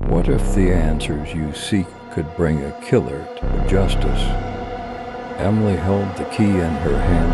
What if the answers you seek could bring a killer to justice? Emily held the key in her hands.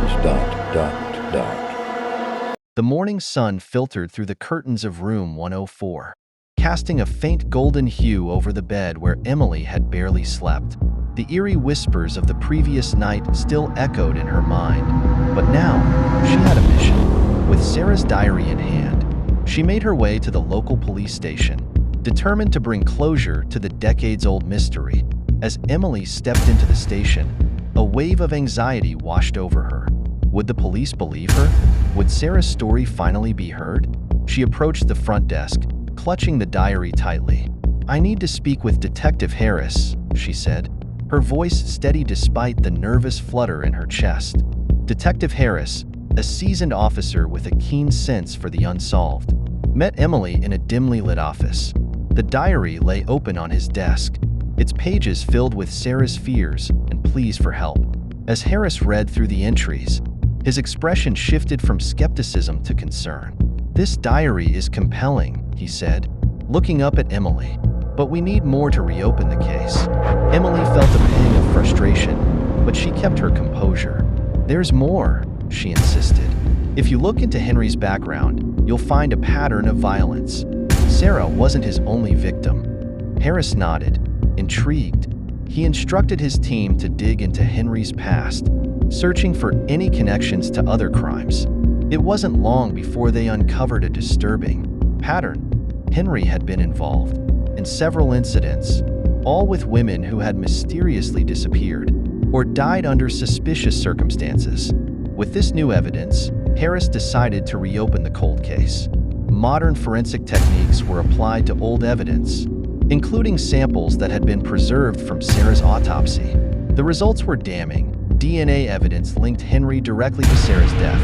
The morning sun filtered through the curtains of room 104, casting a faint golden hue over the bed where Emily had barely slept. The eerie whispers of the previous night still echoed in her mind, but now she had a mission. With Sarah's diary in hand, she made her way to the local police station, determined to bring closure to the decades-old mystery. As Emily stepped into the station, a wave of anxiety washed over her. Would the police believe her? Would Sarah's story finally be heard? She approached the front desk, clutching the diary tightly. "I need to speak with Detective Harris," she said, her voice steady despite the nervous flutter in her chest. Detective Harris, a seasoned officer with a keen sense for the unsolved, met Emily in a dimly lit office. The diary lay open on his desk, its pages filled with Sarah's fears and pleas for help. As Harris read through the entries, his expression shifted from skepticism to concern. "This diary is compelling," he said, looking up at Emily, "but we need more to reopen the case." Emily felt a pang of frustration, but she kept her composure. "There's more," she insisted. "If you look into Henry's background, you'll find a pattern of violence. Sarah wasn't his only victim." Harris nodded, intrigued. He instructed his team to dig into Henry's past, searching for any connections to other crimes. It wasn't long before they uncovered a disturbing pattern. Henry had been involved in several incidents, all with women who had mysteriously disappeared or died under suspicious circumstances. With this new evidence, Harris decided to reopen the cold case. Modern forensic techniques were applied to old evidence, including samples that had been preserved from Sarah's autopsy. The results were damning. DNA evidence linked Henry directly to Sarah's death.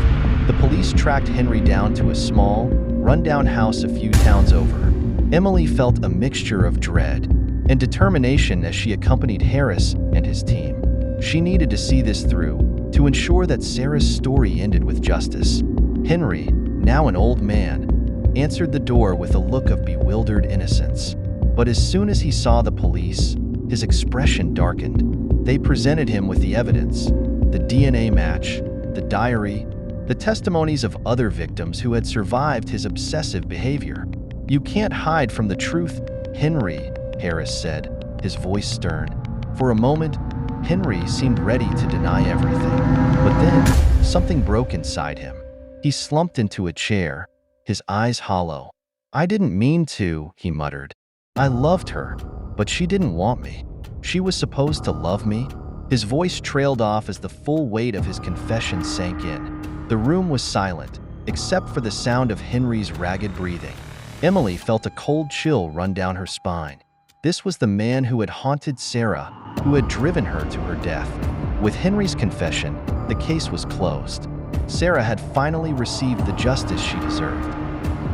The police tracked Henry down to a small, rundown house a few towns over. Emily felt a mixture of dread and determination as she accompanied Harris and his team. She needed to see this through, to ensure that Sarah's story ended with justice. Henry, now an old man, answered the door with a look of bewildered innocence. But as soon as he saw the police, his expression darkened. They presented him with the evidence, the DNA match, the diary, the testimonies of other victims who had survived his obsessive behavior. "You can't hide from the truth, Henry," Harris said, his voice stern. For a moment, Henry seemed ready to deny everything. But then, something broke inside him. He slumped into a chair, his eyes hollow. "I didn't mean to," he muttered. "I loved her, but she didn't want me. She was supposed to love me." His voice trailed off as the full weight of his confession sank in. The room was silent, except for the sound of Henry's ragged breathing. Emily felt a cold chill run down her spine. This was the man who had haunted Sarah, who had driven her to her death. With Henry's confession, the case was closed. Sarah had finally received the justice she deserved.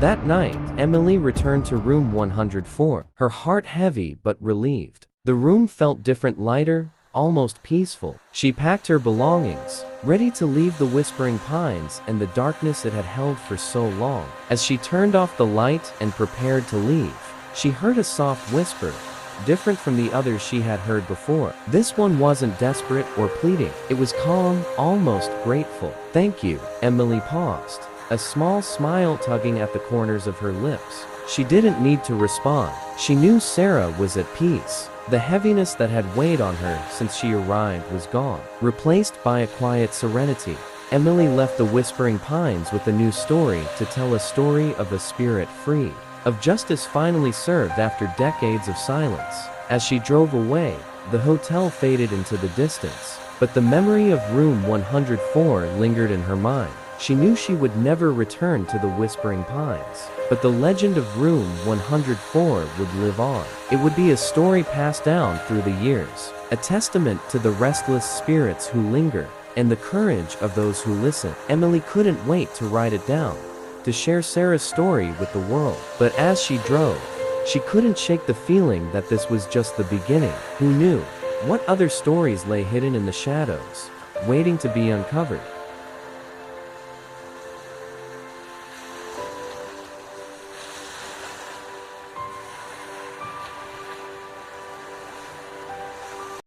That night, Emily returned to room 104, her heart heavy but relieved. The room felt different, lighter, almost peaceful. She packed her belongings, ready to leave the Whispering Pines and the darkness it had held for so long. As she turned off the light and prepared to leave, she heard a soft whisper, different from the others she had heard before. This one wasn't desperate or pleading. It was calm, almost grateful. "Thank you." Emily paused, a small smile tugging at the corners of her lips. She didn't need to respond. She knew Sarah was at peace. The heaviness that had weighed on her since she arrived was gone, replaced by a quiet serenity. Emily left the Whispering Pines with a new story to tell, a story of a spirit freed, of justice finally served after decades of silence. As she drove away, the hotel faded into the distance, but the memory of room 104 lingered in her mind. She knew she would never return to the Whispering Pines, but the legend of room 104 would live on. It would be a story passed down through the years, a testament to the restless spirits who linger and the courage of those who listen. Emily couldn't wait to write it down, to share Sarah's story with the world. But as she drove, she couldn't shake the feeling that this was just the beginning. Who knew what other stories lay hidden in the shadows, waiting to be uncovered?